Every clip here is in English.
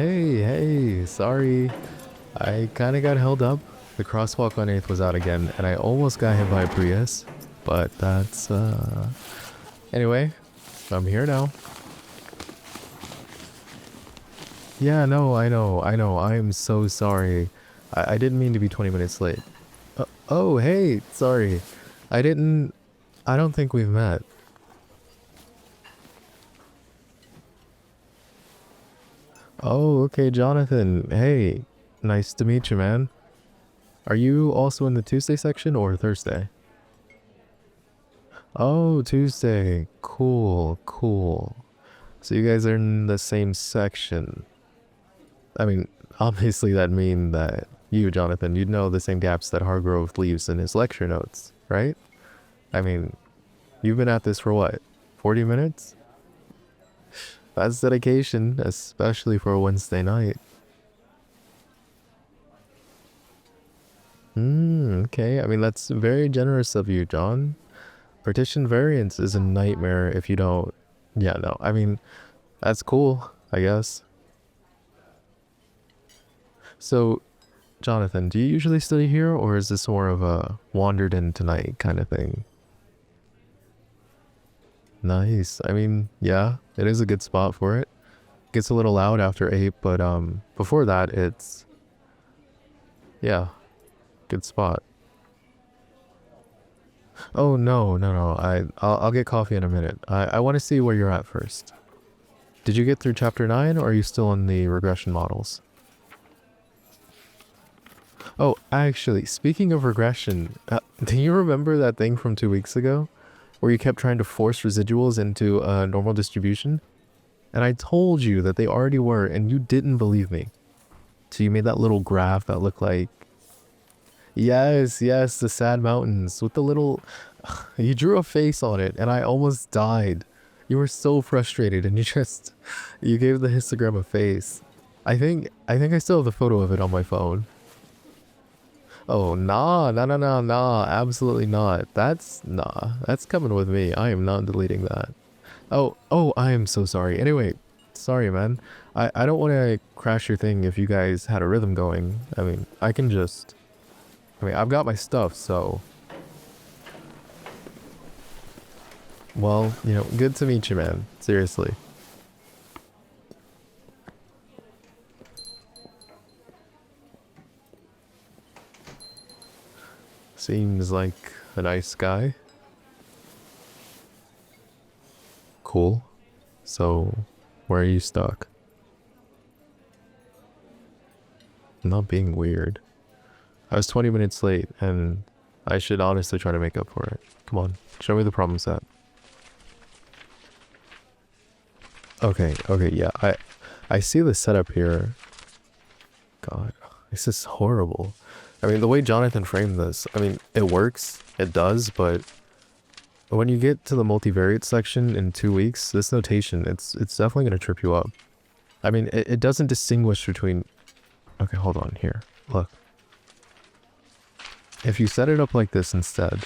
Hey, sorry. I kind of got held up. The crosswalk on 8th was out again, and I almost got hit by a Prius. But that's, Anyway, I'm here now. Yeah, no, I know. I'm so sorry. I didn't mean to be 20 minutes late. Oh, hey, sorry. I don't think we've met. Oh, okay, Jonathan. Hey, nice to meet you, man. Are you also in the Tuesday section or Thursday? Oh, Tuesday. Cool. So you guys are in the same section. I mean, obviously that means that you, Jonathan, you'd know the same gaps that Hargrove leaves in his lecture notes, right? I mean, you've been at this for what, 40 minutes? That's dedication, especially for a Wednesday night. Okay. I mean, that's very generous of you, John. Partition variance is a nightmare if you don't... Yeah, no. I mean, that's cool, I guess. So, Jonathan, do you usually study here, or is this more of a wandered in tonight kind of thing? Nice. I mean, yeah, it is a good spot for it. Gets a little loud after 8, but before that, it's... Yeah, good spot. Oh, no. I'll get coffee in a minute. I want to see where you're at first. Did you get through chapter 9, or are you still in the regression models? Oh, actually, speaking of regression, do you remember that thing from 2 weeks ago? Where you kept trying to force residuals into a normal distribution? And I told you that they already were, and you didn't believe me. So you made that little graph that looked like... Yes, the sad mountains with the little... You drew a face on it, and I almost died. You were so frustrated, and you gave the histogram a face. I think I still have the photo of it on my phone. Oh, nah, absolutely not. That's coming with me. I am not deleting that. Oh, I am so sorry. Anyway, sorry, man. I don't want to crash your thing if you guys had a rhythm going. I mean, I've got my stuff, so... Well, you know, good to meet you, man. Seriously. Seems like a nice guy. Cool. So, where are you stuck? I'm not being weird. I was 20 minutes late, and I should honestly try to make up for it. Come on, show me the problem set. Okay, yeah, I see the setup here. God, this is horrible. I mean, the way Jonathan framed this, I mean, it works, it does, but when you get to the multivariate section in 2 weeks, this notation, it's definitely going to trip you up. I mean, it doesn't distinguish between... Okay, hold on, here, look. If you set it up like this instead,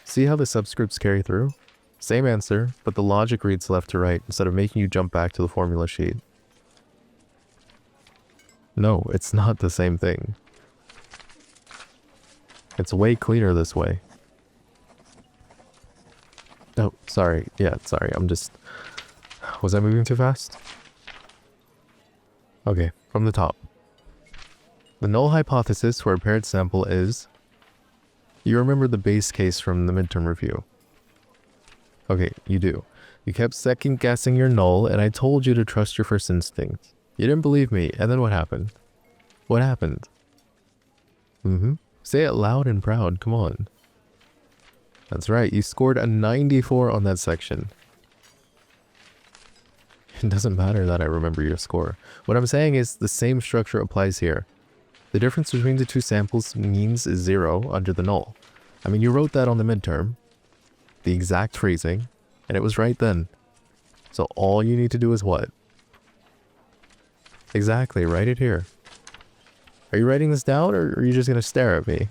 see how the subscripts carry through? Same answer, but the logic reads left to right instead of making you jump back to the formula sheet. No, it's not the same thing. It's way cleaner this way. Oh, sorry. Yeah, sorry. Was I moving too fast? Okay, from the top. The null hypothesis for a paired sample is... You remember the base case from the midterm review. Okay, you do. You kept second guessing your null, and I told you to trust your first instinct. You didn't believe me, and then what happened? What happened? Say it loud and proud, come on. That's right, you scored a 94 on that section. It doesn't matter that I remember your score. What I'm saying is the same structure applies here. The difference between the two samples means 0 under the null. I mean, you wrote that on the midterm. The exact phrasing, and it was right then. So all you need to do is what? Exactly, write it here. Are you writing this down, or are you just gonna stare at me?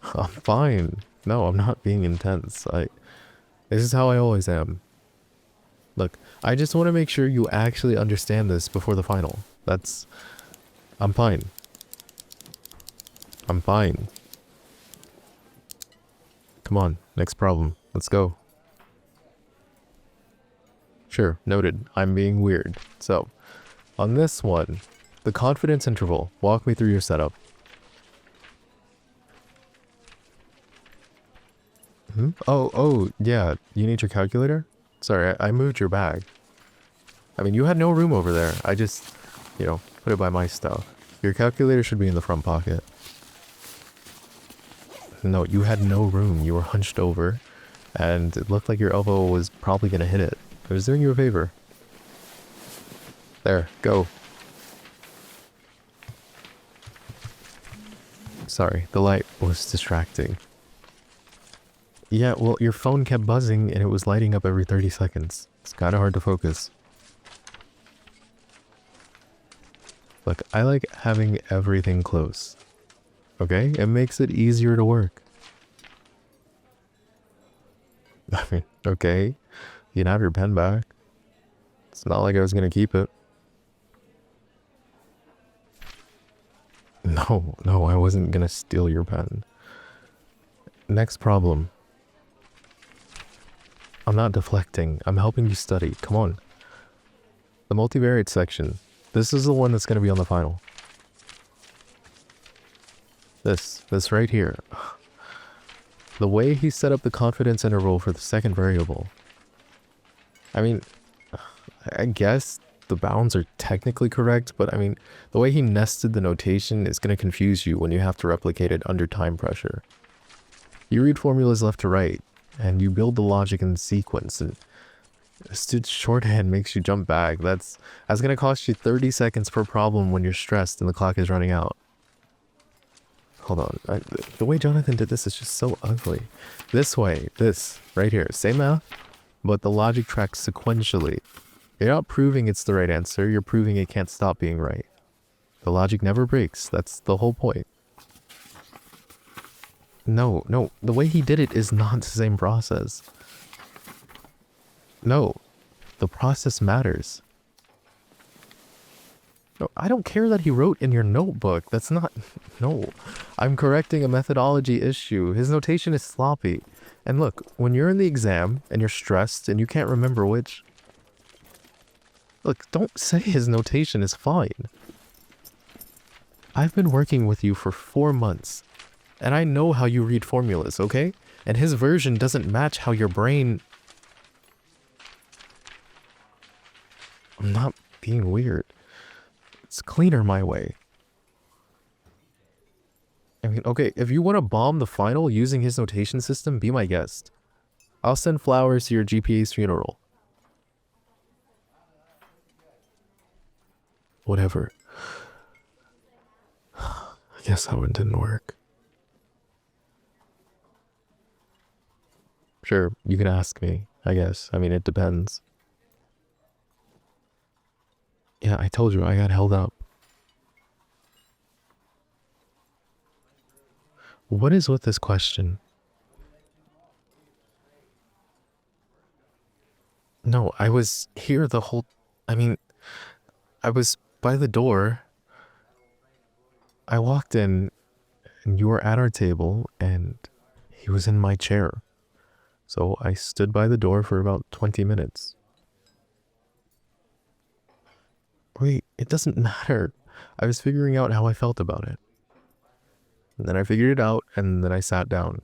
I'm fine. No, I'm not being intense. This is how I always am. Look, I just want to make sure you actually understand this before the final. I'm fine. I'm fine. Come on, next problem. Let's go. Sure, noted. I'm being weird. So, on this one, the confidence interval. Walk me through your setup. Oh, yeah. You need your calculator? Sorry, I moved your bag. I mean, you had no room over there. I just, put it by my stuff. Your calculator should be in the front pocket. No, you had no room. You were hunched over, and it looked like your elbow was probably going to hit it. I was doing you a favor. There, go. Sorry, the light was distracting. Yeah, well, your phone kept buzzing and it was lighting up every 30 seconds. It's kind of hard to focus. Look, I like having everything close. Okay? It makes it easier to work. I mean, okay. You can have your pen back. It's not like I was going to keep it. No, I wasn't going to steal your pen. Next problem. I'm not deflecting. I'm helping you study. Come on. The multivariate section. This is the one that's going to be on the final. This right here. The way he set up the confidence interval for the second variable. I mean, I guess the bounds are technically correct, but I mean, the way he nested the notation is going to confuse you when you have to replicate it under time pressure. You read formulas left to right, and you build the logic in sequence, and this dude's shorthand makes you jump back. That's going to cost you 30 seconds per problem when you're stressed and the clock is running out. Hold on. The way Jonathan did this is just so ugly. This way, this, right here. Same math, but the logic tracks sequentially. You're not proving it's the right answer, you're proving it can't stop being right. The logic never breaks. That's the whole point. No, the way he did it is not the same process. No, the process matters. No, I don't care that he wrote in your notebook. That's not... No, I'm correcting a methodology issue. His notation is sloppy. And look, when you're in the exam and you're stressed and you can't remember which... Look, don't say his notation is fine. I've been working with you for 4 months. And I know how you read formulas, okay? And his version doesn't match how your brain... I'm not being weird. It's cleaner my way. I mean, okay, if you want to bomb the final using his notation system, be my guest. I'll send flowers to your GPA's funeral. Whatever. I guess that one didn't work. Sure, you can ask me, I guess. I mean, it depends. Yeah, I told you, I got held up. What is with this question? No, I was here the whole... I mean, I was by the door. I walked in, and you were at our table, and he was in my chair. So I stood by the door for about 20 minutes. Wait, it doesn't matter. I was figuring out how I felt about it. And then I figured it out, and then I sat down.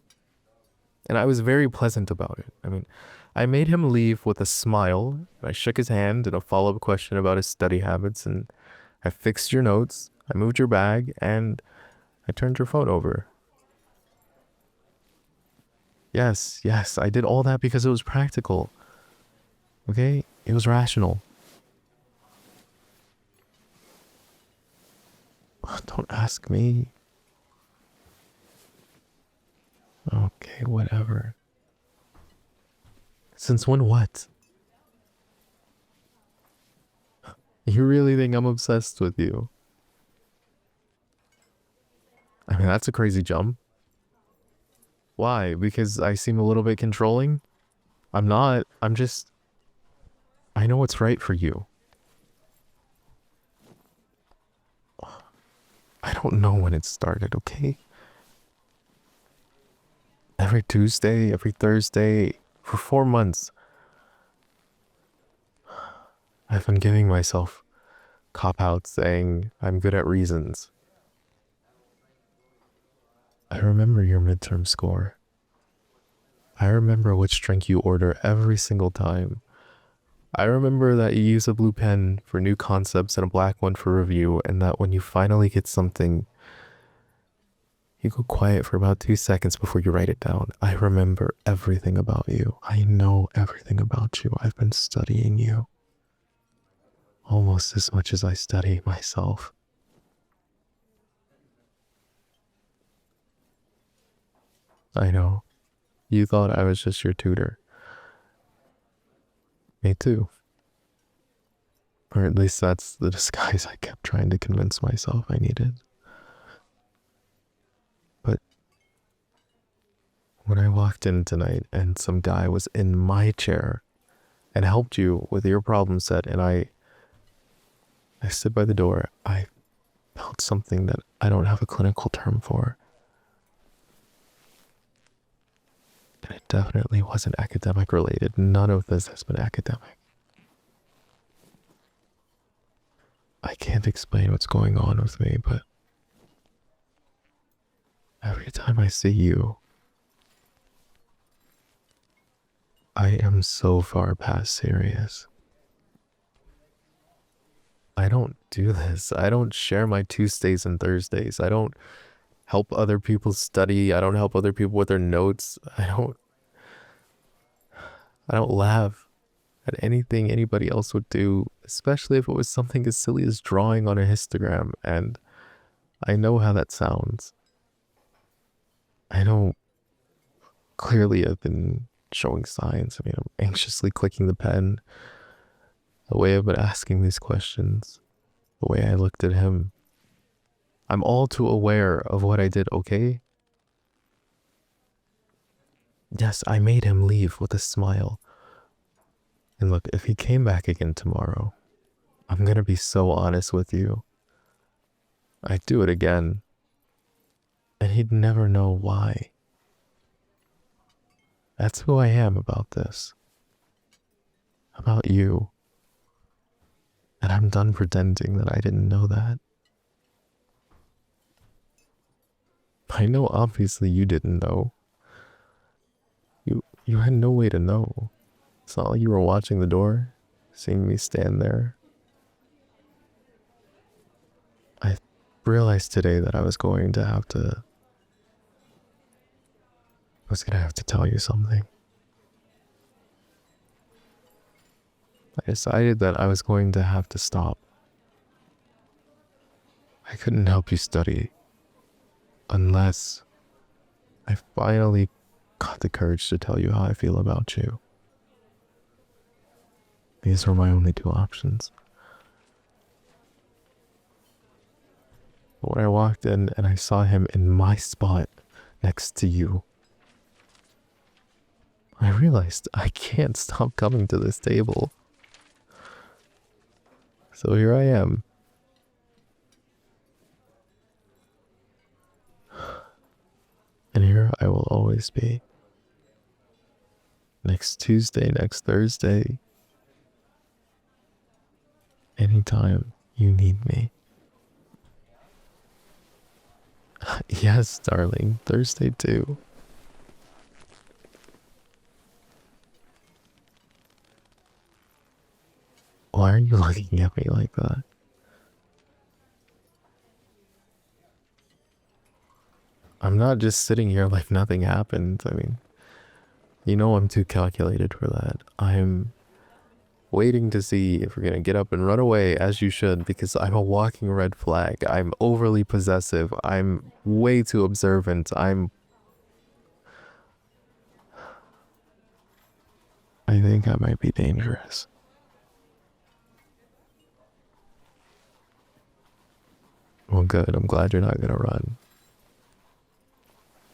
And I was very pleasant about it. I mean, I made him leave with a smile. I shook his hand and a follow-up question about his study habits, and I fixed your notes, I moved your bag, and I turned your phone over. Yes, I did all that because it was practical. Okay? It was rational. Don't ask me. Okay, whatever. Since when what? You really think I'm obsessed with you? I mean, that's a crazy jump. Why? Because I seem a little bit controlling? I'm not. I'm just... I know what's right for you. I don't know when it started, okay? Every Tuesday, every Thursday, for 4 months, I've been giving myself cop-outs saying I'm good at reasons. I remember your midterm score. I remember which drink you order every single time. I remember that you use a blue pen for new concepts and a black one for review, and that when you finally get something, you go quiet for about 2 seconds before you write it down. I remember everything about you. I know everything about you. I've been studying you almost as much as I study myself. I know. You thought I was just your tutor. Me too. Or at least that's the disguise I kept trying to convince myself I needed. But when I walked in tonight and some guy was in my chair and helped you with your problem set, and I stood by the door, I felt something that I don't have a clinical term for. And it definitely wasn't academic related. None of this has been academic. I can't explain what's going on with me, but every time I see you, I am so far past serious. I don't do this. I don't share my Tuesdays and Thursdays. I don't help other people study. I don't help other people with their notes. I don't laugh at anything anybody else would do, especially if it was something as silly as drawing on a histogram, and I know how that sounds. I know clearly I've been showing signs. I mean, I'm anxiously clicking the pen, the way I've been asking these questions, the way I looked at him. I'm all too aware of what I did, okay? Yes, I made him leave with a smile. And look, if he came back again tomorrow, I'm gonna be so honest with you. I'd do it again. And he'd never know why. That's who I am about this. About you. And I'm done pretending that I didn't know that. I know obviously you didn't know. You had no way to know. It's not like you were watching the door, seeing me stand there. I realized today that I was gonna have to tell you something. I decided that I was going to have to stop. I couldn't help you study unless I finally got the courage to tell you how I feel about you. These were my only 2 options. But when I walked in and I saw him in my spot next to you, I realized I can't stop coming to this table. So here I am. And here I will always be. Next Tuesday, next Thursday. Anytime you need me. Yes, darling. Thursday too. Why are you looking at me like that? I'm not just sitting here like nothing happened. I mean, you know I'm too calculated for that. I'm waiting to see if you're gonna get up and run away, as you should, because I'm a walking red flag. I'm overly possessive. I'm way too observant. I think I might be dangerous. Well, good. I'm glad you're not gonna run.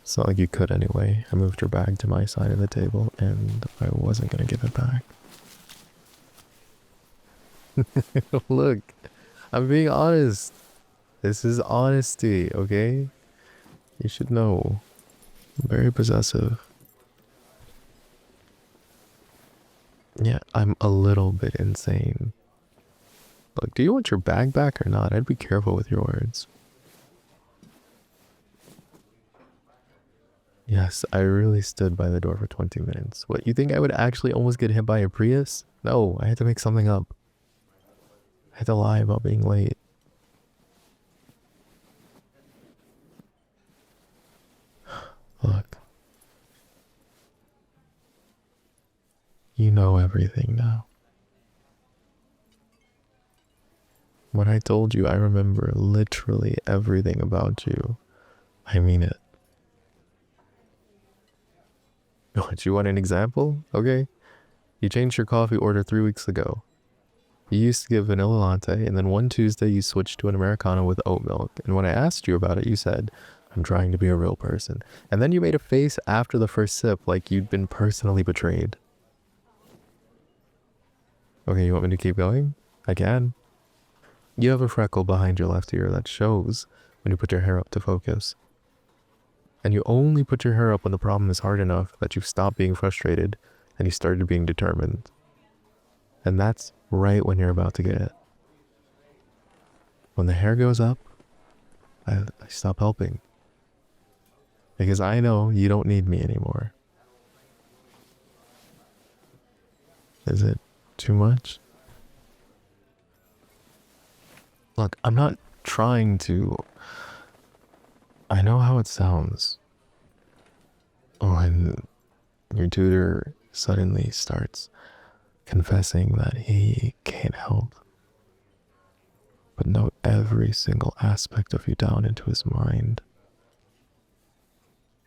It's not like you could anyway. I moved your bag to my side of the table, and I wasn't gonna give it back. Look, I'm being honest. This is honesty, okay? You should know. I'm very possessive. Yeah, I'm a little bit insane. Look, do you want your bag back or not? I'd be careful with your words. Yes, I really stood by the door for 20 minutes. What, you think I would actually almost get hit by a Prius? No, I had to make something up. I had to lie about being late. Look. You know everything now. When I told you I remember literally everything about you, I mean it. What, you want an example? Okay. You changed your coffee order 3 weeks ago. You used to get vanilla latte, and then one Tuesday you switched to an Americano with oat milk. And when I asked you about it, you said, I'm trying to be a real person. And then you made a face after the first sip like you'd been personally betrayed. Okay, you want me to keep going? I can. You have a freckle behind your left ear that shows when you put your hair up to focus. And you only put your hair up when the problem is hard enough that you stop being frustrated and you started being determined. And that's right when you're about to get it. When the hair goes up, I stop helping. Because I know you don't need me anymore. Is it too much? Look, I'm not trying to... I know how it sounds when your tutor suddenly starts confessing that he can't help but note every single aspect of you down into his mind.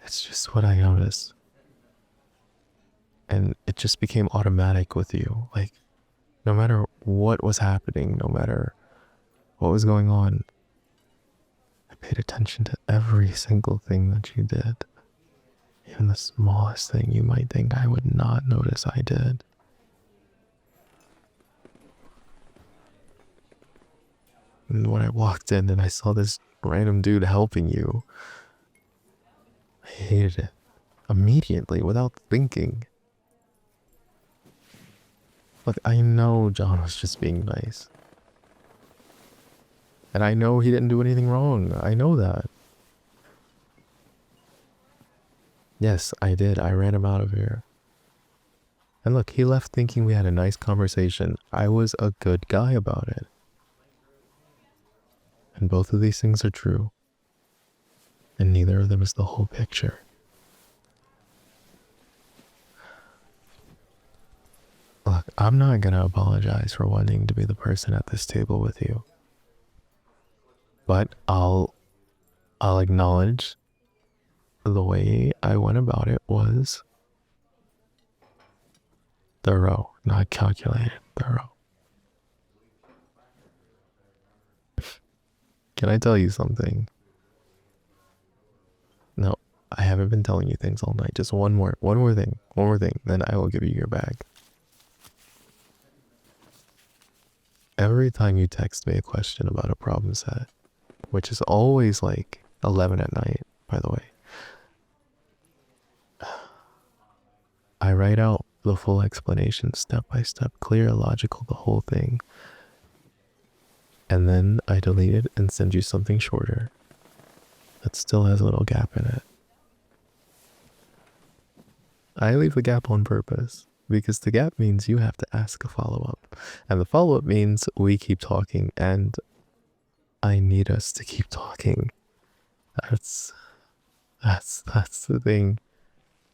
It's just what I noticed. And it just became automatic with you. Like, no matter what was happening, no matter what was going on, I paid attention to every single thing that you did. Even the smallest thing you might think I would not notice I did. And when I walked in and I saw this random dude helping you, I hated it. Immediately, without thinking. Look, I know John was just being nice. And I know he didn't do anything wrong. I know that. Yes, I did. I ran him out of here. And look, he left thinking we had a nice conversation. I was a good guy about it. And both of these things are true. And neither of them is the whole picture. Look, I'm not gonna apologize for wanting to be the person at this table with you. But I'll acknowledge the way I went about it was thorough, not calculated, thorough. Can I tell you something? No, I haven't been telling you things all night. Just one more thing, then I will give you your bag. Every time you text me a question about a problem set, which is always like 11 at night, by the way, I write out the full explanation, step by step, clear, logical, the whole thing. And then I delete it and send you something shorter that still has a little gap in it. I leave the gap on purpose because the gap means you have to ask a follow-up. And the follow-up means we keep talking, and I need us to keep talking. That's the thing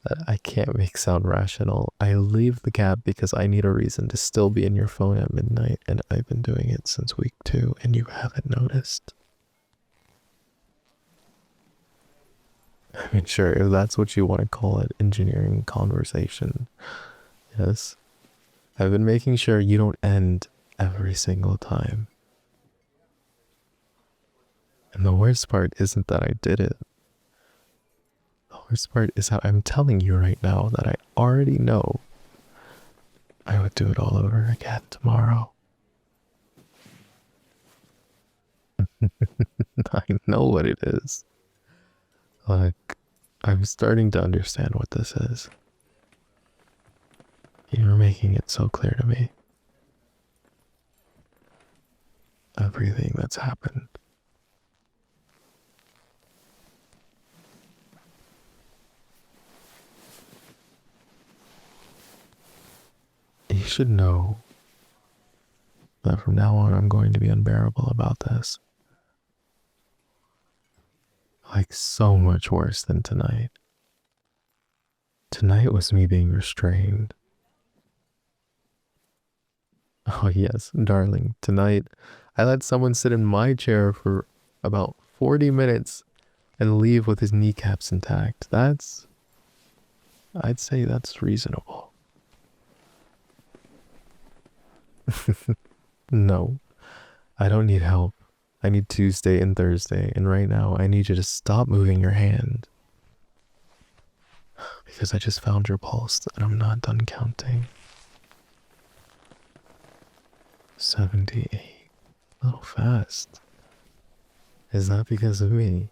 that I can't make sound rational. I leave the gap because I need a reason to still be in your phone at midnight, and I've been doing it since week 2, and you haven't noticed. I mean, sure, if that's what you want to call it, engineering conversation. Yes. I've been making sure you don't end every single time. And the worst part isn't that I did it. The worst part is how I'm telling you right now that I already know I would do it all over again tomorrow. I know what it is. Like, I'm starting to understand what this is. You're making it so clear to me. Everything that's happened. You should know that from now on I'm going to be unbearable about this. Like, so much worse than tonight. Tonight was me being restrained. Oh yes, darling, tonight I let someone sit in my chair for about 40 minutes and leave with his kneecaps intact. I'd say that's reasonable. No, I don't need help. I need Tuesday and Thursday, and right now I need you to stop moving your hand. Because I just found your pulse and I'm not done counting. 78. A little fast. Is that because of me?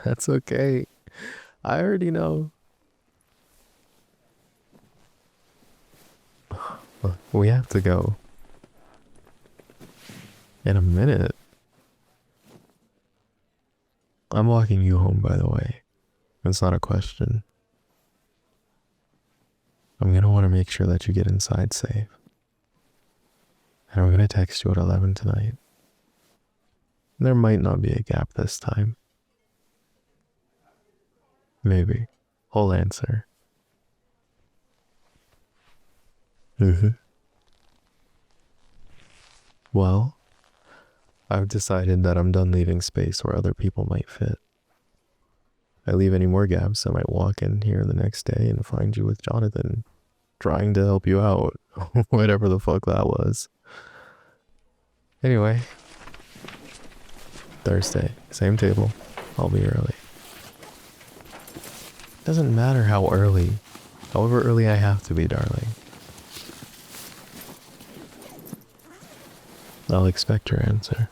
That's okay. I already know. Look, we have to go. In a minute. I'm walking you home, by the way. It's not a question. I'm gonna want to make sure that you get inside safe. And I'm gonna text you at 11 tonight. There might not be a gap this time. Maybe. Whole answer. Well, I've decided that I'm done leaving space where other people might fit. I leave any more gaps, I might walk in here the next day and find you with Jonathan, trying to help you out, whatever the fuck that was. Anyway, Thursday, same table, I'll be early. Doesn't matter how early, however early I have to be, darling. I'll expect your answer.